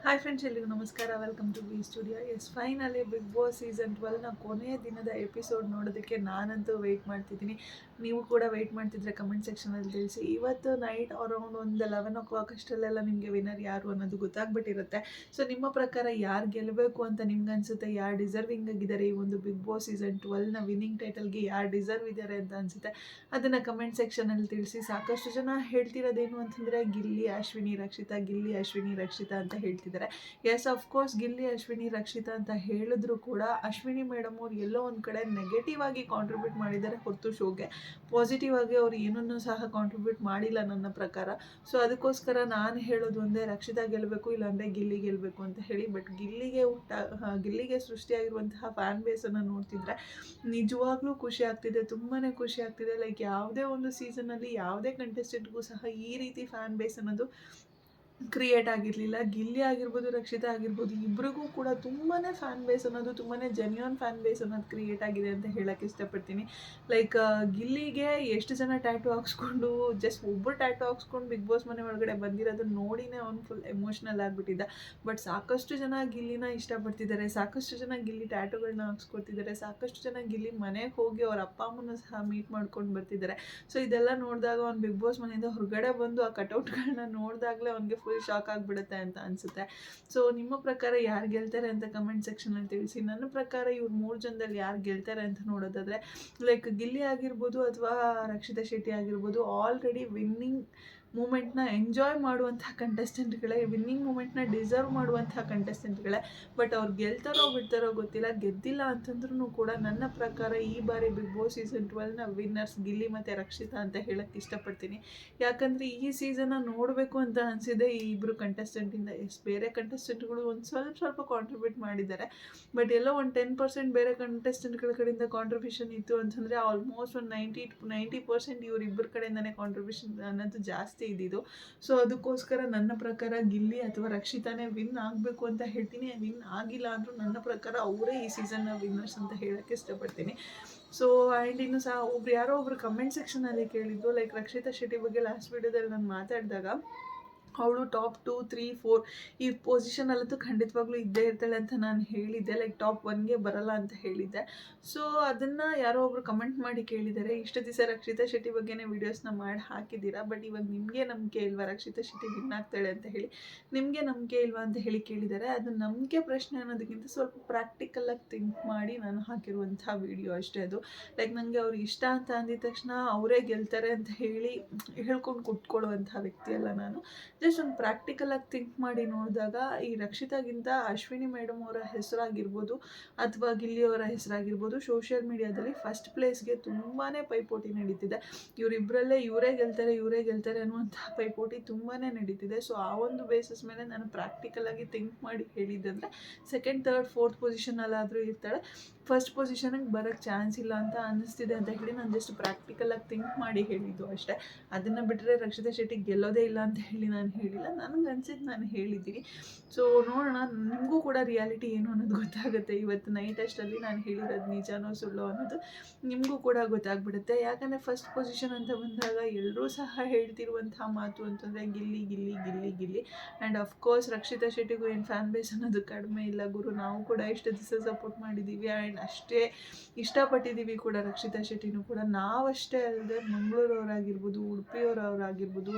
Hi friends, ಎಲ್ಲಿಗೂ ನಮಸ್ಕಾರ. Welcome to V studio. Finally big boss season 12ನ ಕೊನೆಯ ದಿನದ ಎಪಿಸೋಡ್ ನೋಡೋದಕ್ಕೆ ನಾನಂತೂ ವೆಯ್ಟ್ ಮಾಡ್ತಿದ್ದೀನಿ. ನೀವು ಕೂಡ ವೆಯ್ಟ್ ಮಾಡ್ತಿದ್ರೆ ಕಮೆಂಟ್ ಸೆಕ್ಷನಲ್ಲಿ ತಿಳಿಸಿ. ಇವತ್ತು ನೈಟ್ ಅರೌಂಡ್ ಒಂದು 11 o'clock ಅಷ್ಟರಲ್ಲೆಲ್ಲ ನಿಮಗೆ ವಿನ್ನರ್ ಯಾರು ಅನ್ನೋದು ಗೊತ್ತಾಗ್ಬಿಟ್ಟಿರುತ್ತೆ. ಸೊ ನಿಮ್ಮ ಪ್ರಕಾರ ಯಾರು ಗೆಲ್ಲಬೇಕು ಅಂತ ನಿಮ್ಗೆ ಅನಿಸುತ್ತೆ? ಯಾರು ಡಿಸರ್ವಿಂಗ್ ಆಗಿದ್ದಾರೆ ಈ ಒಂದು ಬಿಗ್ ಬಾಸ್ ಸೀಸನ್ 12ನ ವಿನ್ನಿಂಗ್ ಟೈಟಲ್ಗೆ ಯಾರು ಡಿಸರ್ವ್ ಇದ್ದಾರೆ ಅಂತ ಅನಿಸುತ್ತೆ? ಅದನ್ನು ಕಮೆಂಟ್ ಸೆಕ್ಷನಲ್ಲಿ ತಿಳಿಸಿ. ಸಾಕಷ್ಟು ಜನ ಹೇಳ್ತಿರೋದೇನು ಅಂತಂದರೆ ಗಿಲ್ಲಿ ಅಶ್ವಿನಿ ರಕ್ಷಿತಾ, ಗಿಲ್ಲಿ ಅಶ್ವಿನಿ ರಕ್ಷಿತಾ ಅಂತ ಹೇಳ್ತಿದ್ದಾರೆ. ಎಸ್, ಅಫ್ಕೋರ್ಸ್ ಗಿಲ್ಲಿ ಅಶ್ವಿನಿ ರಕ್ಷಿತಾ ಅಂತ ಹೇಳಿದ್ರು ಕೂಡ ಅಶ್ವಿನಿ ಮೇಡಮ್ ಅವ್ರು ಎಲ್ಲೋ ಒಂದು ಕಡೆ ನೆಗೆಟಿವ್ ಆಗಿ ಕಾಂಟ್ರಿಬ್ಯೂಟ್ ಮಾಡಿದ್ದಾರೆ ಹೊರತು ಶೋಗೆ ಪಾಸಿಟಿವ್ ಆಗಿ ಅವ್ರು ಏನನ್ನೂ ಸಹ ಕಾಂಟ್ರಿಬ್ಯೂಟ್ ಮಾಡಿಲ್ಲ ನನ್ನ ಪ್ರಕಾರ. ಸೊ ಅದಕ್ಕೋಸ್ಕರ ನಾನು ಹೇಳೋದು ಒಂದೇ, ರಕ್ಷಿತಾ ಗೆಲ್ಲಬೇಕು, ಇಲ್ಲಾಂದರೆ ಗಿಲ್ಲಿ ಗೆಲ್ಲಬೇಕು ಅಂತ ಹೇಳಿ. ಬಟ್ ಗಿಲ್ಲಿಗೆ ಸೃಷ್ಟಿಯಾಗಿರುವಂತಹ ಫ್ಯಾನ್ ಬೇಸನ್ನು ನೋಡ್ತಿದ್ರೆ ನಿಜವಾಗ್ಲೂ ಖುಷಿ ಆಗ್ತಿದೆ, ತುಂಬಾ ಖುಷಿ ಆಗ್ತಿದೆ. ಲೈಕ್ ಯಾವುದೇ ಒಂದು ಸೀಸನಲ್ಲಿ ಯಾವುದೇ ಕಂಟೆಸ್ಟೆಂಟ್ಗೂ ಸಹ ಈ ರೀತಿ ಫ್ಯಾನ್ ಬೇಸ್ ಅನ್ನೋದು ಕ್ರಿಯೇಟ್ ಆಗಿರಲಿಲ್ಲ. ಗಿಲ್ಲಿ ಆಗಿರ್ಬೋದು, ರಕ್ಷಿತಾ ಆಗಿರ್ಬೋದು, ಇಬ್ರಿಗೂ ಕೂಡ ತುಂಬಾ ಫ್ಯಾನ್ ಬೇಸ್ ಅನ್ನೋದು, ತುಂಬಾ ಜೆನ್ಯೂನ್ ಫ್ಯಾನ್ ಬೇಸ್ ಅನ್ನೋದು ಕ್ರಿಯೇಟ್ ಆಗಿದೆ ಅಂತ ಹೇಳಕ್ಕೆ ಇಷ್ಟಪಡ್ತೀನಿ. ಲೈಕ್ ಗಿಲ್ಲಿಗೆ ಎಷ್ಟು ಜನ ಟ್ಯಾಟು ಹಾಕ್ಸ್ಕೊಂಡು, ಜಸ್ಟ್ ಒಬ್ಬರು ಟ್ಯಾಟು ಹಾಕ್ಸ್ಕೊಂಡು ಬಿಗ್ ಬಾಸ್ ಮನೆ ಒಳಗಡೆ ಬಂದಿರೋದನ್ನ ನೋಡಿನೇ ಅವ್ನು ಫುಲ್ ಎಮೋಷ್ನಲ್ ಆಗಿಬಿಟ್ಟಿದ್ದ. ಬಟ್ ಸಾಕಷ್ಟು ಜನ ಗಿಲ್ಲಿನ ಇಷ್ಟಪಡ್ತಿದ್ದಾರೆ, ಸಾಕಷ್ಟು ಜನ ಗಿಲ್ಲಿ ಟ್ಯಾಟುಗಳನ್ನ ಹಾಕ್ಸ್ಕೊತಿದ್ದಾರೆ, ಸಾಕಷ್ಟು ಜನ ಗಿಲ್ಲಿ ಮನೆಗೆ ಹೋಗಿ ಅವ್ರ ಅಪ್ಪ ಅಮ್ಮನ ಸಹ ಮೀಟ್ ಮಾಡ್ಕೊಂಡು ಬರ್ತಿದ್ದಾರೆ. ಸೊ ಇದೆಲ್ಲ ನೋಡಿದಾಗ ಅವ್ನು ಬಿಗ್ ಬಾಸ್ ಮನೆಯಿಂದ ಹೊರಗಡೆ ಬಂದು ಆ ಕಟೌಟ್ಗಳನ್ನ ನೋಡಿದಾಗಲೇ ಅವ್ನಿಗೆ ಫುಲ್ ಶಾಕ್ ಆಗಿಬಿಡುತ್ತೆ ಅಂತ ಅನಿಸುತ್ತೆ. ಸೊ ನಿಮ್ಮ ಪ್ರಕಾರ ಯಾರು ಗೆಲ್ತಾರೆ ಅಂತ ಕಮೆಂಟ್ ಸೆಕ್ಷನಲ್ಲಿ ತಿಳಿಸಿ. ನನ್ನ ಪ್ರಕಾರ ಇವ್ರು 3 ಜನದಲ್ಲಿ ಯಾರು ಗೆಲ್ತಾರೆ ಅಂತ ನೋಡೋದಾದರೆ, ಲೈಕ್ ಗಿಲ್ಲಿ ಆಗಿರ್ಬೋದು ಅಥವಾ ರಕ್ಷಿತಾ ಶೆಟ್ಟಿ ಆಗಿರ್ಬೋದು, ಆಲ್ರೆಡಿ ವಿನ್ನಿಂಗ್ ಮೂಮೆಂಟ್ನ ಎಂಜಾಯ್ ಮಾಡುವಂತಹ ಕಂಟೆಸ್ಟೆಂಟ್ಗಳೇ, ವಿನ್ನಿಂಗ್ ಮೂಮೆಂಟ್ನ ಡಿಸರ್ವ್ ಮಾಡುವಂತಹ ಕಂಟೆಸ್ಟೆಂಟ್ಗಳೇ. ಬಟ್ ಅವ್ರು ಗೆಲ್ತಾರೋ ಬಿಡ್ತಾರೋ ಗೊತ್ತಿಲ್ಲ. ಗೆದ್ದಿಲ್ಲ ಅಂತಂದ್ರೂ ಕೂಡ ನನ್ನ ಪ್ರಕಾರ ಈ ಬಾರಿ ಬಿಗ್ ಬಾಸ್ ಸೀಸನ್ 12ನ ವಿನ್ನರ್ಸ್ ಗಿಲ್ಲಿ ಮತ್ತು ರಕ್ಷಿತಾ ಅಂತ ಹೇಳಕ್ಕೆ ಇಷ್ಟಪಡ್ತೀನಿ. ಯಾಕಂದರೆ ಈ ಸೀಸನ್ನ ನೋಡಬೇಕು ಅಂತ ಅನಿಸಿದೆ ಈ ಇಬ್ಬರು ಕಂಟೆಸ್ಟೆಂಟಿಂದ. ಬೇರೆ ಕಂಟೆಸ್ಟೆಂಟ್ಗಳು ಒಂದು ಸ್ವಲ್ಪ ಕಾಂಟ್ರಿಬ್ಯೂಟ್ ಮಾಡಿದ್ದಾರೆ, ಬಟ್ ಎಲ್ಲೋ ಒಂದು 10% ಬೇರೆ ಕಂಟೆಸ್ಟೆಂಟ್ಗಳ ಕಡೆಯಿಂದ ಕಾಂಟ್ರಿಬ್ಯೂಷನ್ ಇತ್ತು ಅಂತಂದರೆ ಆಲ್ಮೋಸ್ಟ್ ಒಂದು 90% ಇವರಿಬ್ಬರ ಕಡೆಯಿಂದನೇ ಕಾಂಟ್ರಿಬ್ಯೂಷನ್ ಅನ್ನೋದು ಜಾಸ್ತಿ ಇದ್ದಿದ್ದು. ಸೊ ಅದಕ್ಕೋಸ್ಕರ ನನ್ನ ಪ್ರಕಾರ ಗಿಲ್ಲಿ ಅಥವಾ ರಕ್ಷಿತಾನೇ ವಿನ್ ಆಗಬೇಕು ಅಂತ ಹೇಳ್ತೀನಿ. ವಿನ್ ಆಗಿಲ್ಲ ಅಂದರೂ ನನ್ನ ಪ್ರಕಾರ ಅವರೇ ಈ ಸೀಸನ್ನ ವಿನ್ನರ್ಸ್ ಅಂತ ಹೇಳೋಕ್ಕೆ ಇಷ್ಟಪಡ್ತೀನಿ. ಸೊ ಆ್ಯಂಡ್ ಇನ್ನು ಸಹ ಯಾರೋ ಒಬ್ರು ಕಮೆಂಟ್ ಸೆಕ್ಷನಲ್ಲಿ ಕೇಳಿದ್ದು, ಲೈಕ್ ರಕ್ಷಿತಾ ಶೆಟ್ಟಿ ಬಗ್ಗೆ ಲಾಸ್ಟ್ ವೀಡಿಯೋದಲ್ಲಿ ನಾನು ಮಾತಾಡಿದಾಗ ಅವಳು ಟಾಪ್ 2, 3, 4 ಈ ಪೊಸಿಷನಲ್ಲಂತೂ ಖಂಡಿತವಾಗ್ಲೂ ಇದ್ದೇ ಇರ್ತಾಳೆ ಅಂತ ನಾನು ಹೇಳಿದ್ದೆ. ಲೈಕ್ ಟಾಪ್ 1ಗೆ ಬರಲ್ಲ ಅಂತ ಹೇಳಿದ್ದೆ. ಸೊ ಅದನ್ನು ಯಾರೋ ಒಬ್ರು ಕಮೆಂಟ್ ಮಾಡಿ ಕೇಳಿದ್ದಾರೆ, ಇಷ್ಟು ದಿವಸ ರಕ್ಷಿತಾ ಶೆಟ್ಟಿ ಬಗ್ಗೆನೇ ವೀಡಿಯೋಸ್ನ ಮಾಡಿ ಹಾಕಿದ್ದೀರಾ, ಬಟ್ ಇವಾಗ ನಿಮಗೆ ನಂಬಿಕೆ ಇಲ್ವಾ ರಕ್ಷಿತಾ ಶೆಟ್ಟಿ ವಿನ್ ಆಗ್ತಾಳೆ ಅಂತ ಹೇಳಿ, ನಿಮಗೆ ನಂಬಿಕೆ ಇಲ್ವಾ ಅಂತ ಹೇಳಿ ಕೇಳಿದ್ದಾರೆ. ಅದು ನಂಬಿಕೆ ಪ್ರಶ್ನೆ ಅನ್ನೋದಕ್ಕಿಂತ ಸ್ವಲ್ಪ ಪ್ರಾಕ್ಟಿಕಲಾಗಿ ಥಿಂಕ್ ಮಾಡಿ ನಾನು ಹಾಕಿರುವಂಥ ವೀಡಿಯೋ ಅಷ್ಟೇ ಅದು. ಲೈಕ್ ನನಗೆ ಅವ್ರು ಇಷ್ಟ ಅಂತ ಅಂದಿದ ತಕ್ಷಣ ಅವರೇ ಗೆಲ್ತಾರೆ ಅಂತ ಹೇಳ್ಕೊಂಡು ಕುಟ್ಕೊಳ್ಳುವಂಥ ವ್ಯಕ್ತಿ ಅಲ್ಲ ನಾನು. ಜಸ್ಟ್ ಒಂದು ಪ್ರಾಕ್ಟಿಕಲಾಗಿ ಥಿಂಕ್ ಮಾಡಿ ನೋಡಿದಾಗ ಈ ರಕ್ಷಿತಾಗಿಂತ ಅಶ್ವಿನಿ ಮೇಡಮ್ ಅವರ ಹೆಸರಾಗಿರ್ಬೋದು ಅಥವಾ ಗಿಲ್ಲಿಯವರ ಹೆಸರಾಗಿರ್ಬೋದು ಸೋಷಿಯಲ್ ಮೀಡಿಯಾದಲ್ಲಿ ಫಸ್ಟ್ ಪ್ಲೇಸ್ಗೆ ತುಂಬಾ ಪೈಪೋಟಿ ನಡೀತಿದೆ. ಇವರಿಬ್ಬರಲ್ಲೇ ಇವರೇ ಗೆಲ್ತಾರೆ ಅನ್ನುವಂಥ ಪೈಪೋಟಿ ತುಂಬಾ ನಡೀತಿದೆ. ಸೊ ಆ ಒಂದು ಬೇಸಿಸ್ ಮೇಲೆ ನಾನು ಪ್ರಾಕ್ಟಿಕಲಾಗಿ ಥಿಂಕ್ ಮಾಡಿ ಹೇಳಿದ್ದಂದರೆ ಸೆಕೆಂಡ್, ಥರ್ಡ್, ಫೋರ್ತ್ ಪೊಸಿಷನಲ್ಲಾದರೂ ಇರ್ತಾಳೆ, ಫಸ್ಟ್ ಪೊಸಿಷನಿಗೆ ಬರೋಕ್ಕೆ ಚಾನ್ಸ್ ಇಲ್ಲ ಅಂತ ಅನ್ನಿಸ್ತಿದೆ ಅಂತ ಹೇಳಿ ನಾನು ಜಸ್ಟ್ ಪ್ರಾಕ್ಟಿಕಲಾಗಿ ಥಿಂಕ್ ಮಾಡಿ ಹೇಳಿದ್ದು ಅಷ್ಟೇ. ಅದನ್ನು ಬಿಟ್ಟರೆ ರಕ್ಷಿತಾ ಶೆಟ್ಟಿ ಗೆಲ್ಲೋದೇ ಇಲ್ಲ ಅಂತ ಹೇಳಿ ನಾನು ಹೇಳಿಲ್ಲ, ನನಗೆ ಅನ್ಸಿದ್ದು ನಾನು ಹೇಳಿದ್ದೀನಿ. ಸೊ ನೋಡೋಣ, ನಿಮಗೂ ಕೂಡ ರಿಯಾಲಿಟಿ ಏನು ಅನ್ನೋದು ಗೊತ್ತಾಗುತ್ತೆ. ಇವತ್ತು ನೈಟ್ ಅಷ್ಟರಲ್ಲಿ ನಾನು ಹೇಳಿರೋದು ನಿಜನೋ ಸುಳ್ಳೋ ಅನ್ನೋದು ನಿಮಗೂ ಕೂಡ ಗೊತ್ತಾಗ್ಬಿಡುತ್ತೆ. ಯಾಕಂದರೆ ಫಸ್ಟ್ ಪೊಸಿಷನ್ ಅಂತ ಬಂದಾಗ ಎಲ್ಲರೂ ಸಹ ಹೇಳ್ತಿರುವಂಥ ಮಾತು ಅಂತಂದರೆ ಗಿಲ್ಲಿ ಗಿಲ್ಲಿ ಗಿಲ್ಲಿ ಗಿಲ್ಲಿ. ಆ್ಯಂಡ್ ಅಫ್ಕೋರ್ಸ್ ರಕ್ಷಿತಾ ಶೆಟ್ಟಿಗೂ ಏನು ಫ್ಯಾನ್ ಬೇಸ್ ಅನ್ನೋದು ಕಡಿಮೆ ಇಲ್ಲ ಗುರು. ನಾವು ಕೂಡ ಇಷ್ಟು ದಿವಸ ಸಪೋರ್ಟ್ ಮಾಡಿದ್ದೀವಿ ಆ್ಯಂಡ್ ಅಷ್ಟೇ ಇಷ್ಟಪಟ್ಟಿದ್ದೀವಿ ಕೂಡ ರಕ್ಷಿತಾ ಶೆಟ್ಟಿನೂ ಕೂಡ. ನಾವಷ್ಟೇ ಅಲ್ಲದೆ ಮಂಗಳೂರವರಾಗಿರ್ಬೋದು, ಉಡುಪಿಯವರಾಗಿರ್ಬೋದು,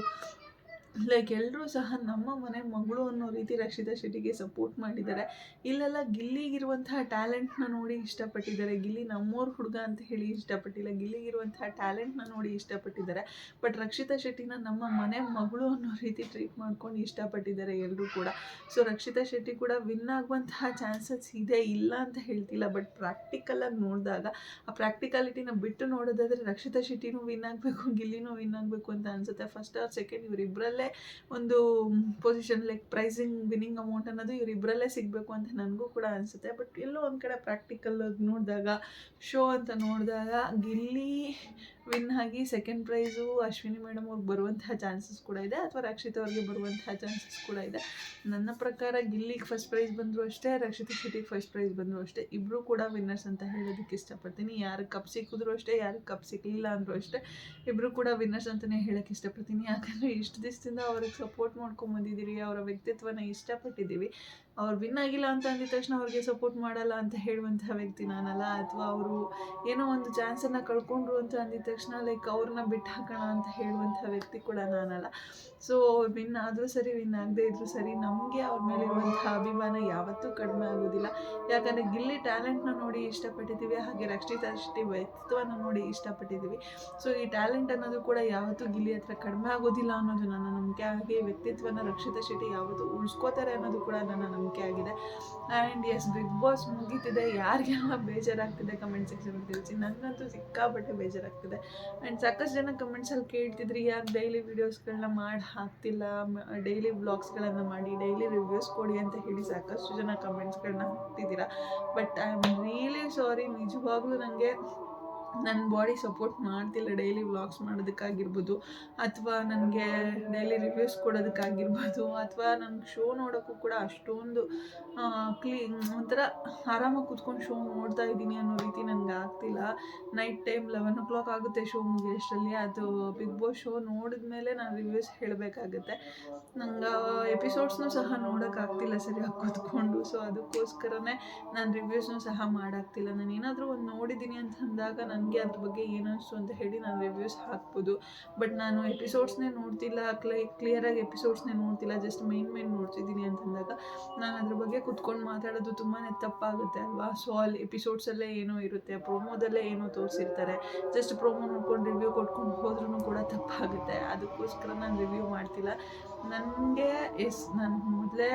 ಲೈಕ್ ಎಲ್ಲರೂ ಸಹ ನಮ್ಮ ಮನೆ ಮಗಳು ಅನ್ನೋ ರೀತಿ ರಕ್ಷಿತಾ ಶೆಟ್ಟಿಗೆ ಸಪೋರ್ಟ್ ಮಾಡಿದ್ದಾರೆ. ಇಲ್ಲೆಲ್ಲ ಗಿಲ್ಲಿಗಿರುವಂತಹ ಟ್ಯಾಲೆಂಟ್ನ ನೋಡಿ ಇಷ್ಟಪಟ್ಟಿದ್ದಾರೆ. ಗಿಲ್ಲಿ ನಮ್ಮೋರು ಹುಡುಗ ಅಂತ ಹೇಳಿ ಇಷ್ಟಪಟ್ಟಿಲ್ಲ, ಗಿಲ್ಲಿಗಿರುವಂತಹ ಟ್ಯಾಲೆಂಟ್ನ ನೋಡಿ ಇಷ್ಟಪಟ್ಟಿದ್ದಾರೆ. ಬಟ್ ರಕ್ಷಿತಾ ಶೆಟ್ಟಿನ ನಮ್ಮ ಮನೆ ಮಗಳು ಅನ್ನೋ ರೀತಿ ಟ್ರೀಟ್ ಮಾಡ್ಕೊಂಡು ಇಷ್ಟಪಟ್ಟಿದ್ದಾರೆ ಎಲ್ಲರೂ ಕೂಡ. ಸೊ ರಕ್ಷಿತಾ ಶೆಟ್ಟಿ ಕೂಡ ವಿನ್ ಆಗುವಂತಹ ಚಾನ್ಸಸ್ ಇದೆ, ಇಲ್ಲ ಅಂತ ಹೇಳ್ತಿಲ್ಲ. ಬಟ್ ಪ್ರಾಕ್ಟಿಕಲಾಗಿ ನೋಡಿದಾಗ ಆ ಪ್ರಾಕ್ಟಿಕಾಲಿಟಿನ ಬಿಟ್ಟು ನೋಡೋದಾದರೆ ರಕ್ಷಿತಾ ಶೆಟ್ಟಿನೂ ವಿನ್ ಆಗಬೇಕು, ಗಿಲ್ಲಿನೂ ವಿನ್ ಆಗಬೇಕು ಅಂತ ಅನಿಸುತ್ತೆ. ಫಸ್ಟ್ ಆರ್ ಸೆಕೆಂಡ್ ಇವರಿಬ್ಬರಲ್ಲೇ ಒಂದು position, like pricing winning amount ಅನ್ನೋದು ಇವರಿಬ್ಬರಲ್ಲೇ ಸಿಗಬೇಕು ಅಂತ ನನಗೂ ಕೂಡ ಅನಿಸುತ್ತೆ. ಬಟ್ ಎಲ್ಲೋ ಒಂದು ಕಡೆ ಪ್ರಾಕ್ಟಿಕಲ್ ನೋಡಿದಾಗ, ಶೋ ಅಂತ ನೋಡಿದಾಗ ಗಿಲ್ಲಿ ವಿನ್ ಆಗಿ ಸೆಕೆಂಡ್ ಪ್ರೈಸು ಅಶ್ವಿನಿ ಮೇಡಮ್ ಅವ್ರಿಗೆ ಬರುವಂತಹ ಚಾನ್ಸಸ್ ಕೂಡ ಇದೆ, ಅಥವಾ ರಕ್ಷಿತಾ ಅವ್ರಿಗೆ ಬರುವಂತಹ ಚಾನ್ಸಸ್ ಕೂಡ ಇದೆ. ನನ್ನ ಪ್ರಕಾರ ಗಿಲ್ಲಿಗೆ ಫಸ್ಟ್ ಪ್ರೈಸ್ ಬಂದರೂ ಅಷ್ಟೇ, ರಕ್ಷಿತಾ ಶೆಟ್ಟಿಗೆ ಫಸ್ಟ್ ಪ್ರೈಸ್ ಬಂದರೂ ಅಷ್ಟೇ, ಇಬ್ಬರು ಕೂಡ ವಿನ್ನರ್ಸ್ ಅಂತ ಹೇಳೋದಕ್ಕೆ ಇಷ್ಟಪಡ್ತೀನಿ. ಯಾರಿಗೆ ಕಪ್ ಸಿಕ್ಕಿದ್ರು ಅಷ್ಟೇ, ಯಾರಿಗೆ ಕಪ್ ಸಿಕ್ಕಲಿಲ್ಲ ಅಂದರೂ ಅಷ್ಟೇ, ಇಬ್ಬರು ಕೂಡ ವಿನ್ನರ್ಸ್ ಅಂತಲೇ ಹೇಳೋಕ್ಕೆ ಇಷ್ಟಪಡ್ತೀನಿ. ಯಾಕಂದರೆ ಇಷ್ಟು ದಿವಸದಿಂದ ಅವ್ರಿಗೆ ಸಪೋರ್ಟ್ ಮಾಡ್ಕೊಂಬಂದಿದ್ದೀರಿ, ಅವರ ವ್ಯಕ್ತಿತ್ವನ ಇಷ್ಟಪಟ್ಟಿದ್ದೀವಿ. ಅವ್ರು ವಿನ್ ಆಗಿಲ್ಲ ಅಂತ ಅಂದಿದ ತಕ್ಷಣ ಅವ್ರಿಗೆ ಸಪೋರ್ಟ್ ಮಾಡಲ್ಲ ಅಂತ ಹೇಳುವಂತಹ ವ್ಯಕ್ತಿ ನಾನಲ್ಲ, ಅಥವಾ ಅವರು ಏನೋ ಒಂದು ಚಾನ್ಸನ್ನು ಕಳ್ಕೊಂಡ್ರು ಅಂತ ಅಂದಿದ ತಕ್ಷಣ ಲೈಕ್ ಅವ್ರನ್ನ ಬಿಟ್ಟು ಹಾಕೋಣ ಅಂತ ಹೇಳುವಂಥ ವ್ಯಕ್ತಿ ಕೂಡ ನಾನಲ್ಲ. ಸೊ ವಿನ್ ಆದರೂ ಸರಿ, ವಿನ್ ಆಗದೆ ಇದ್ರೂ ಸರಿ, ನಮಗೆ ಅವ್ರ ಮೇಲೆ ಇರುವಂಥ ಅಭಿಮಾನ ಯಾವತ್ತೂ ಕಡಿಮೆ ಆಗೋದಿಲ್ಲ. ಯಾಕಂದರೆ ಗಿಲ್ಲಿ ಟ್ಯಾಲೆಂಟ್ನ ನೋಡಿ ಇಷ್ಟಪಟ್ಟಿದ್ದೀವಿ, ಹಾಗೆ ರಕ್ಷಿತಾ ಶೆಟ್ಟಿ ವ್ಯಕ್ತಿತ್ವನ ನೋಡಿ ಇಷ್ಟಪಟ್ಟಿದ್ದೀವಿ. ಸೊ ಈ ಟ್ಯಾಲೆಂಟ್ ಅನ್ನೋದು ಕೂಡ ಯಾವತ್ತೂ ಗಿಲ್ಲಿ ಹತ್ರ ಕಡಿಮೆ ಆಗೋದಿಲ್ಲ ಅನ್ನೋದು ನನ್ನ ನಂಬಿಕೆ. ಹಾಗೆ ವ್ಯಕ್ತಿತ್ವನ ರಕ್ಷಿತಾ ಶೆಟ್ಟಿ ಯಾವತ್ತೂ ಉಳಿಸ್ಕೋತಾರೆ ಅನ್ನೋದು ಕೂಡ ನನ್ನ ನಂಬಿಕೆ ಆಗಿದೆ. ಆ್ಯಂಡ್ ಎಸ್, ಬಿಗ್ ಬಾಸ್ ಮುಗೀತಿದೆ. ಯಾರಿಗೆಲ್ಲ ಬೇಜಾರಾಗ್ತಿದೆ ಕಮೆಂಟ್ ಸೆಕ್ಷನ್ ತಿಳಿಸಿ. ನನಗಂತೂ ಸಿಕ್ಕಾಪಟ್ಟೆ ಬೇಜಾರಾಗ್ತಿದೆ. ಆ್ಯಂಡ್ ಸಾಕಷ್ಟು ಜನ ಕಮೆಂಟ್ಸಲ್ಲಿ ಕೇಳ್ತಿದ್ರಿ, ಯಾಕೆ ಡೈಲಿ ವೀಡಿಯೋಸ್ಗಳನ್ನ ಮಾಡಿ ಹಾಕ್ತಿಲ್ಲ, ಡೈಲಿ ವ್ಲಾಗ್ಸ್ಗಳನ್ನು ಮಾಡಿ ಡೈಲಿ ರಿವ್ಯೂಸ್ ಕೊಡಿ ಅಂತ ಹೇಳಿ ಸಾಕಷ್ಟು ಜನ ಕಮೆಂಟ್ಸ್ಗಳನ್ನ ಹಾಕ್ತಿದ್ದೀರಾ. But I am really sorry, ನಿಜವಾಗ್ಲೂ ನನಗೆ ನನ್ನ ಬಾಡಿ ಸಪೋರ್ಟ್ ಮಾಡ್ತಿಲ್ಲ ಡೈಲಿ ವ್ಲಾಗ್ಸ್ ಮಾಡೋದಕ್ಕಾಗಿರ್ಬೋದು, ಅಥವಾ ನನಗೆ ಡೈಲಿ ರಿವ್ಯೂಸ್ ಕೊಡೋದಕ್ಕಾಗಿರ್ಬೋದು, ಅಥವಾ ನನಗೆ ಶೋ ನೋಡೋಕ್ಕೂ ಕೂಡ ಅಷ್ಟೊಂದು ಒಂಥರ ಆರಾಮಾಗಿ ಕೂತ್ಕೊಂಡು ಶೋ ನೋಡ್ತಾ ಇದ್ದೀನಿ ಅನ್ನೋ ರೀತಿ ನನಗೆ ಆಗ್ತಿಲ್ಲ. ನೈಟ್ ಟೈಮ್ 11 o'clock ಆಗುತ್ತೆ ಶೋ ಮುಗಿಯೋಷ್ಟರಲ್ಲಿ. ಅದು ಬಿಗ್ ಬಾಸ್ ಶೋ ನೋಡಿದ್ಮೇಲೆ ನಾನು ರಿವ್ಯೂಸ್ ಹೇಳಬೇಕಾಗತ್ತೆ. ನಂಗೆ ಎಪಿಸೋಡ್ಸ್ನೂ ಸಹ ನೋಡೋಕ್ಕಾಗ್ತಿಲ್ಲ ಸರಿಯಾಗಿ ಕೂತ್ಕೊಂಡು. ಸೊ ಅದಕ್ಕೋಸ್ಕರನೇ ನಾನು ರಿವ್ಯೂಸ್ನೂ ಸಹ ಮಾಡೋಕ್ತಿಲ್ಲ. ನಾನು ಏನಾದರೂ ಒಂದು ನೋಡಿದ್ದೀನಿ ಅಂತ ಅಂದಾಗ ನನಗೆ ಅದ್ರ ಬಗ್ಗೆ ಏನು ಅನಿಸ್ತು ಅಂತ ಹೇಳಿ ನಾನು ರಿವ್ಯೂಸ್ ಹಾಕ್ಬೋದು. ಬಟ್ ನಾನು ಎಪಿಸೋಡ್ಸ್ನೇ ನೋಡ್ತಿಲ್ಲ, ಕ್ಲಿಯರಾಗಿ ಎಪಿಸೋಡ್ಸ್ನೇ ನೋಡ್ತಿಲ್ಲ, ಜಸ್ಟ್ ಮೇನ್ ನೋಡ್ತಿದ್ದೀನಿ ಅಂತಂದಾಗ ನಾನು ಅದ್ರ ಬಗ್ಗೆ ಕುತ್ಕೊಂಡು ಮಾತಾಡೋದು ತುಂಬಾ ತಪ್ಪಾಗುತ್ತೆ ಅಲ್ವಾ. ಸೊ ಅಲ್ಲಿ ಎಪಿಸೋಡ್ಸಲ್ಲೇ ಏನೋ ಇರುತ್ತೆ, ಪ್ರೋಮೋದಲ್ಲೇ ಏನೋ ತೋರಿಸಿರ್ತಾರೆ, ಜಸ್ಟ್ ಪ್ರೋಮೋ ನೋಡ್ಕೊಂಡು ರಿವ್ಯೂ ಕೊಟ್ಕೊಂಡು ಹೋದ್ರೂ ಕೂಡ ತಪ್ಪಾಗುತ್ತೆ. ಅದಕ್ಕೋಸ್ಕರ ನಾನು ರಿವ್ಯೂ ಮಾಡ್ತಿಲ್ಲ. ನನಗೆ ನಾನು ಮೊದಲೇ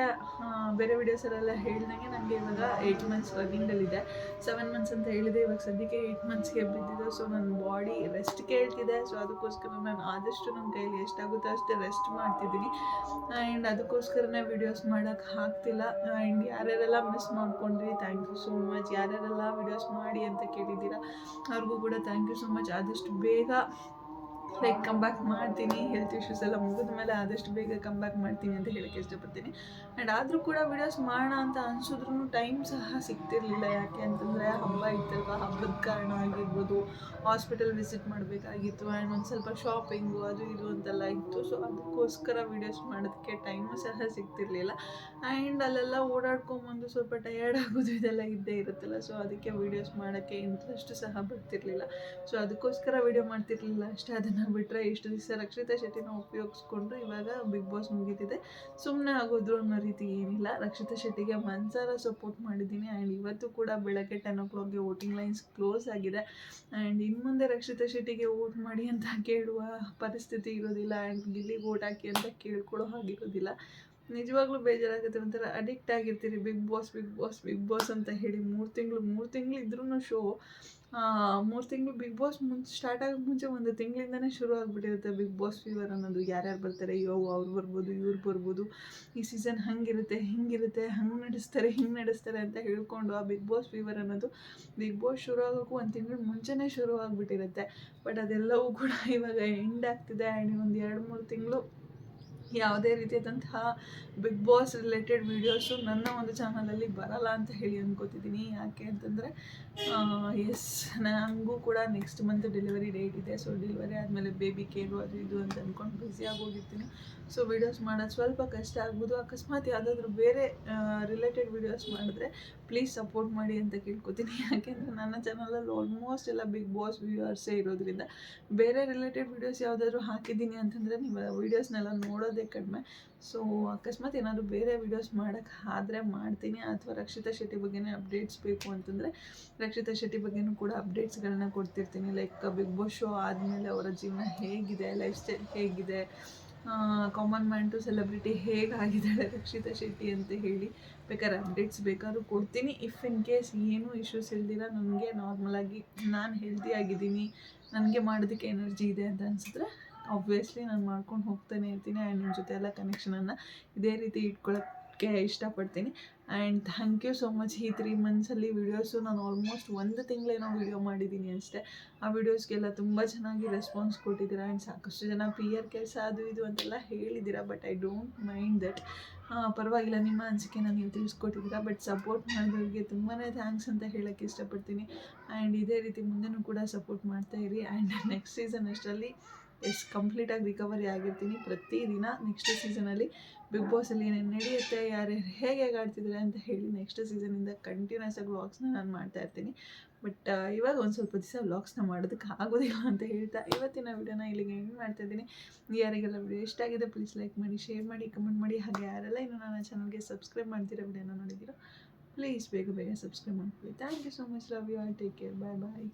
ಬೇರೆ ವಿಡಿಯೋಸಲ್ಲೆಲ್ಲ ಹೇಳ್ದಂಗೆ ನನಗೆ ಇವಾಗ 8 months ರನ್ನಿಂಗಲ್ಲಿದೆ. 7 months ಅಂತ ಹೇಳಿದೆ, ಇವಾಗ ಸದ್ಯಕ್ಕೆ 8 monthsಗೆ ಬಿದ್ದಿದೆ. ಸೊ ನನ್ನ ಬಾಡಿ ರೆಸ್ಟ್ ಕೇಳ್ತಿದೆ. ಸೊ ಅದಕ್ಕೋಸ್ಕರ ನಾನು ಆದಷ್ಟು ನನ್ನ ಕೈಲಿ ಎಷ್ಟಾಗುತ್ತೋ ಅಷ್ಟೇ ರೆಸ್ಟ್ ಮಾಡ್ತಿದ್ದೀನಿ. ಆ್ಯಂಡ್ ಅದಕ್ಕೋಸ್ಕರನೇ ವೀಡಿಯೋಸ್ ಮಾಡೋಕ್ಕೆ ಆಗ್ತಿಲ್ಲ. ಆ್ಯಂಡ್ ಯಾರ್ಯಾರೆಲ್ಲ ಮಿಸ್ ಮಾಡ್ಕೊಂಡ್ರಿ, ಥ್ಯಾಂಕ್ ಯು ಸೋ ಮಚ್. ಯಾರ್ಯಾರೆಲ್ಲ ವೀಡಿಯೋಸ್ ಮಾಡಿ ಅಂತ ಕೇಳಿದ್ದೀರಾ ಅವ್ರಿಗೂ ಕೂಡ ಥ್ಯಾಂಕ್ ಯು ಸೋ ಮಚ್. ಆದಷ್ಟು ಬೇಗ ಲೈಕ್ ಕಮ್ ಬ್ಯಾಕ್ ಮಾಡ್ತೀನಿ. ಹೆಲ್ತ್ ಇಶ್ಯೂಸ್ ಎಲ್ಲ ಮುಗಿದ ಮೇಲೆ ಆದಷ್ಟು ಬೇಗ ಕಮ್ ಬ್ಯಾಕ್ ಮಾಡ್ತೀನಿ ಅಂತ ಹೇಳೋಕ್ಕೆ ಇಷ್ಟಪಡ್ತೀನಿ. ಆ್ಯಂಡ್ ಆದರೂ ಕೂಡ ವೀಡಿಯೋಸ್ ಮಾಡೋಣ ಅಂತ ಅನಿಸಿದ್ರೂ ಟೈಮ್ ಸಹ ಸಿಗ್ತಿರ್ಲಿಲ್ಲ. ಯಾಕೆ ಅಂತಂದರೆ ಹಬ್ಬ ಇತ್ತಲ್ವ, ಹಬ್ಬದ ಕಾರಣ ಆಗಿರ್ಬೋದು, ಹಾಸ್ಪಿಟಲ್ ವಿಸಿಟ್ ಮಾಡಬೇಕಾಗಿತ್ತು, ಆ್ಯಂಡ್ ಒಂದು ಸ್ವಲ್ಪ ಶಾಪಿಂಗು ಅದು ಇದು ಅಂತೆಲ್ಲ ಇತ್ತು. ಸೊ ಅದಕ್ಕೋಸ್ಕರ ವೀಡಿಯೋಸ್ ಮಾಡೋದಕ್ಕೆ ಟೈಮು ಸಹ ಸಿಗ್ತಿರ್ಲಿಲ್ಲ. ಆ್ಯಂಡ್ ಅಲ್ಲೆಲ್ಲ ಓಡಾಡ್ಕೊಂಬಂದು ಸ್ವಲ್ಪ ಟಯರ್ಡ್ ಆಗೋದು ಇದೆಲ್ಲ ಇದ್ದೇ ಇರುತ್ತಲ್ಲ. ಸೊ ಅದಕ್ಕೆ ವೀಡಿಯೋಸ್ ಮಾಡೋಕ್ಕೆ ಇಂಟ್ರೆಸ್ಟ್ ಸಹ ಬರ್ತಿರ್ಲಿಲ್ಲ. ಸೊ ಅದಕ್ಕೋಸ್ಕರ ವೀಡಿಯೋ ಮಾಡ್ತಿರ್ಲಿಲ್ಲ ಅಷ್ಟೇ. ಅದನ್ನು ಬಿಟ್ಟರೆ ಇಷ್ಟು ದಿವಸ ರಕ್ಷಿತಾ ಶೆಟ್ಟಿನ ಉಪಯೋಗಿಸ್ಕೊಂಡು ಇವಾಗ ಬಿಗ್ ಬಾಸ್ ಮುಗೀತಿದೆ, ಸುಮ್ಮನೆ ಆಗೋದ್ರು ಅನ್ನೋ ರೀತಿ ಏನಿಲ್ಲ. ರಕ್ಷಿತಾ ಶೆಟ್ಟಿಗೆ ಮನಸಾರ ಸಪೋರ್ಟ್ ಮಾಡಿದ್ದೀನಿ. ಆ್ಯಂಡ್ ಇವತ್ತು ಕೂಡ ಬೆಳಗ್ಗೆ 10 o'clockಗೆ ವೋಟಿಂಗ್ ಲೈನ್ಸ್ ಕ್ಲೋಸ್ ಆಗಿದೆ. ಆ್ಯಂಡ್ ಇನ್ನು ಮುಂದೆ ರಕ್ಷಿತಾ ಶೆಟ್ಟಿಗೆ ವೋಟ್ ಮಾಡಿ ಅಂತ ಕೇಳುವ ಪರಿಸ್ಥಿತಿ ಇರೋದಿಲ್ಲ. ಆ್ಯಂಡ್ ಗಿಲ್ಲಿಗೆ ವೋಟ್ ಹಾಕಿ ಅಂತ ಕೇಳ್ಕೊಳ್ಳೋ ಹಾಗಿರೋದಿಲ್ಲ. ನಿಜವಾಗ್ಲೂ ಬೇಜಾರಾಗುತ್ತೆ. ಒಂಥರ ಅಡಿಕ್ಟ್ ಆಗಿರ್ತೀರಿ ಬಿಗ್ ಬಾಸ್ ಅಂತ ಹೇಳಿ. 3 ತಿಂಗಳು ಇದ್ರೂ ಶೋ 3 ತಿಂಗಳು ಬಿಗ್ ಬಾಸ್ ಸ್ಟಾರ್ಟ್ ಆಗೋಕ್ಕೆ ಮುಂಚೆ 1 ತಿಂಗಳಿಂದನೇ ಶುರು ಆಗಿಬಿಟ್ಟಿರುತ್ತೆ ಬಿಗ್ ಬಾಸ್ ಫೀವರ್ ಅನ್ನೋದು. ಯಾರ್ಯಾರು ಬರ್ತಾರೆ, ಅವ್ರು ಬರ್ಬೋದು, ಇವ್ರು ಬರ್ಬೋದು, ಈ ಸೀಸನ್ ಹಂಗಿರುತ್ತೆ, ಹಿಂಗಿರುತ್ತೆ, ಹಂಗೆ ನಡೆಸ್ತಾರೆ, ಹಿಂಗೆ ನಡೆಸ್ತಾರೆ ಅಂತ ಹೇಳ್ಕೊಂಡು ಆ ಬಿಗ್ ಬಾಸ್ ಫೀವರ್ ಅನ್ನೋದು ಬಿಗ್ ಬಾಸ್ ಶುರು ಆಗೋಕ್ಕೂ 1 ತಿಂಗಳು ಮುಂಚೆನೇ ಶುರು ಆಗಿಬಿಟ್ಟಿರುತ್ತೆ. ಬಟ್ ಅದೆಲ್ಲವೂ ಕೂಡ ಇವಾಗ ಎಂಡ್ ಆಗ್ತಿದೆ. ಆ್ಯಂಡ್ ಒಂದು 2-3 ತಿಂಗಳು ಯಾವುದೇ ರೀತಿಯಾದಂತಹ ಬಿಗ್ ಬಾಸ್ ರಿಲೇಟೆಡ್ ವೀಡಿಯೋಸು ನನ್ನ ಒಂದು ಚಾನಲಲ್ಲಿ ಬರಲ್ಲ ಅಂತ ಹೇಳಿ ಅಂದ್ಕೋತಿದ್ದೀನಿ. ಯಾಕೆ ಅಂತಂದರೆ ಎಸ್, ನನಗೂ ಕೂಡ ನೆಕ್ಸ್ಟ್ ಮಂತ್ ಡೆಲಿವರಿ ಡೇಟ್ ಇದೆ. ಸೊ ಡೆಲಿವರಿ ಆದಮೇಲೆ ಬೇಬಿ ಕೇರು ಅದು ಇದು ಅಂತ ಅಂದ್ಕೊಂಡು ಬ್ಯುಸಿ ಆಗೋಗಿರ್ತೀನಿ. ಸೊ ವೀಡಿಯೋಸ್ ಮಾಡೋದು ಸ್ವಲ್ಪ ಕಷ್ಟ ಆಗ್ಬೋದು. ಅಕಸ್ಮಾತ್ ಯಾವುದಾದ್ರೂ ಬೇರೆ ರಿಲೇಟೆಡ್ ವೀಡಿಯೋಸ್ ಮಾಡಿದ್ರೆ ಪ್ಲೀಸ್ ಸಪೋರ್ಟ್ ಮಾಡಿ ಅಂತ ಕೇಳ್ಕೊತೀನಿ. ಯಾಕೆಂದರೆ ನನ್ನ ಚಾನಲಲ್ಲಿ ಆಲ್ಮೋಸ್ಟ್ ಎಲ್ಲ ಬಿಗ್ ಬಾಸ್ ವ್ಯೂವರ್ಸೇ ಇರೋದ್ರಿಂದ ಬೇರೆ ರಿಲೇಟೆಡ್ ವೀಡಿಯೋಸ್ ಯಾವುದಾದ್ರೂ ಹಾಕಿದ್ದೀನಿ ಅಂತಂದರೆ ನೀವು ವೀಡಿಯೋಸ್ನೆಲ್ಲ ನೋಡೋದೇ ಕಡಿಮೆ. ಸೊ ಅಕಸ್ಮಾತ್ ಏನಾದರೂ ಬೇರೆ ವೀಡಿಯೋಸ್ ಮಾಡೋಕ್ಕೆ ಆದರೆ ಮಾಡ್ತೀನಿ. ಅಥವಾ ರಕ್ಷಿತಾ ಶೆಟ್ಟಿ ಬಗ್ಗೆನೇ ಅಪ್ಡೇಟ್ಸ್ ಬೇಕು ಅಂತಂದರೆ ರಕ್ಷಿತಾ ಶೆಟ್ಟಿ ಬಗ್ಗೆನೂ ಕೂಡ ಅಪ್ಡೇಟ್ಸ್ಗಳನ್ನ ಕೊಡ್ತಿರ್ತೀನಿ. ಲೈಕ್ ಬಿಗ್ ಬಾಸ್ ಶೋ ಆದಮೇಲೆ ಅವರ ಜೀವನ ಹೇಗಿದೆ, ಲೈಫ್ ಸ್ಟೈಲ್ ಹೇಗಿದೆ, ಕಾಮನ್ ಮ್ಯಾನ್ ಟು ಸೆಲೆಬ್ರಿಟಿ ಹೇಗಾಗಿದ್ದಾಳೆ ರಕ್ಷಿತಾ ಶೆಟ್ಟಿ ಅಂತ ಹೇಳಿ ಬೇಕಾದ್ರೆ ಅಪ್ಡೇಟ್ಸ್ ಬೇಕಾದ್ರೂ ಕೊಡ್ತೀನಿ. ಇಫ್ ಇನ್ ಕೇಸ್ ಏನೂ ಇಶ್ಯೂಸ್ ಇಲ್ದಿರ ನನಗೆ ನಾರ್ಮಲಾಗಿ ನಾನು ಹೆಲ್ತಿ ಆಗಿದ್ದೀನಿ, ನನಗೆ ಮಾಡೋದಕ್ಕೆ ಎನರ್ಜಿ ಇದೆ ಅಂತ ಅನಿಸಿದ್ರೆ ಆಬ್ವಿಯಸ್ಲಿ ನಾನು ಮಾಡ್ಕೊಂಡು ಹೋಗ್ತಾನೆ ಇರ್ತೀನಿ. ಆ್ಯಂಡ್ ನಿಮ್ಮ ಜೊತೆ ಎಲ್ಲ ಕನೆಕ್ಷನನ್ನು ಇದೇ ರೀತಿ ಇಟ್ಕೊಳ್ಳೋಕ್ಕೆ ಹೇಳೋಕ್ಕೆ ಇಷ್ಟಪಡ್ತೀನಿ. And thank you so much. ಈ 3 ಮಂತ್ಸಲ್ಲಿ ವೀಡಿಯೋಸು ನಾನು ಆಲ್ಮೋಸ್ಟ್ 1 ತಿಂಗಳೇನೋ ವೀಡಿಯೋ ಮಾಡಿದ್ದೀನಿ ಅಷ್ಟೇ. ಆ ವೀಡಿಯೋಸ್ಗೆಲ್ಲ ತುಂಬ ಚೆನ್ನಾಗಿ ರೆಸ್ಪಾನ್ಸ್ ಕೊಟ್ಟಿದ್ದೀರಾ. ಆ್ಯಂಡ್ ಸಾಕಷ್ಟು ಜನ ಪಿ ಆರ್ ಕೆಲಸ ಅದು ಇದು ಅಂತೆಲ್ಲ ಹೇಳಿದ್ದೀರಾ. But I don't mind that. ಪರವಾಗಿಲ್ಲ, ನಿಮ್ಮ ಅನಿಸಿಕೆನ ನೀವು ತಿಳಿಸ್ಕೊಟ್ಟಿದ್ದೀರಾ. ಬಟ್ ಸಪೋರ್ಟ್ ಮಾಡಿದವ್ರಿಗೆ ತುಂಬಾ ಥ್ಯಾಂಕ್ಸ್ ಅಂತ ಹೇಳೋಕ್ಕೆ ಇಷ್ಟಪಡ್ತೀನಿ. ಆ್ಯಂಡ್ ಇದೇ ರೀತಿ ಮುಂದೆನೂ ಕೂಡ ಸಪೋರ್ಟ್ ಮಾಡ್ತಾಯಿರಿ. ಆ್ಯಂಡ್ ನೆಕ್ಸ್ಟ್ ಸೀಸನ್ ಅಷ್ಟರಲ್ಲಿ ಕಂಪ್ಲೀಟಾಗಿ ರಿಕವರಿ ಆಗಿರ್ತೀನಿ. ಪ್ರತಿದಿನ ನೆಕ್ಸ್ಟ್ ಸೀಸನಲ್ಲಿ ಬಿಗ್ ಬಾಸಲ್ಲಿ ಏನೇನು ನಡೆಯುತ್ತೆ, ಯಾರ್ಯಾರು ಹೇಗೆ ಆಡ್ತಿದ್ದಾರೆ ಅಂತ ಹೇಳಿ ನೆಕ್ಸ್ಟ್ ಸೀಸನಿಂದ ಕಂಟಿನ್ಯೂಸ್ ಆಗಿ ವ್ಲಾಗ್ಸ್ನ ನಾನು ಮಾಡ್ತಾಯಿರ್ತೀನಿ. ಬಟ್ ಇವಾಗ ಒಂದು ಸ್ವಲ್ಪ ದಿವಸ ವ್ಲಾಗ್ಸ್ನ ಮಾಡೋದಕ್ಕೆ ಆಗೋದಿಲ್ಲ ಅಂತ ಹೇಳ್ತಾ ಇವತ್ತಿನ ವಿಡಿಯೋನ ಇಲ್ಲಿಗೆ ಎಂಡ್ ಮಾಡ್ತಾಯಿದ್ದೀನಿ. ಯಾರಿಗೆಲ್ಲ ವಿಡಿಯೋ ಇಷ್ಟ ಆಗಿದೆ ಪ್ಲೀಸ್ ಲೈಕ್ ಮಾಡಿ, ಶೇರ್ ಮಾಡಿ, ಕಮೆಂಟ್ ಮಾಡಿ. ಹಾಗೆ ಯಾರೆಲ್ಲ ಇನ್ನೂ ನನ್ನ ಚಾನಲ್ಗೆ ಸಬ್ಸ್ಕ್ರೈಬ್ ಮಾಡ್ತಿರೋ ವಿಡಿಯೋನ ನೋಡಿದ್ದೀರೋ ಪ್ಲೀಸ್ ಬೇಗ ಬೇಗ ಸಬ್ಸ್ಕ್ರೈಬ್ ಮಾಡ್ಕೊಳ್ಳಿ. Thank you so much. Love you all. Take care. Bye bye.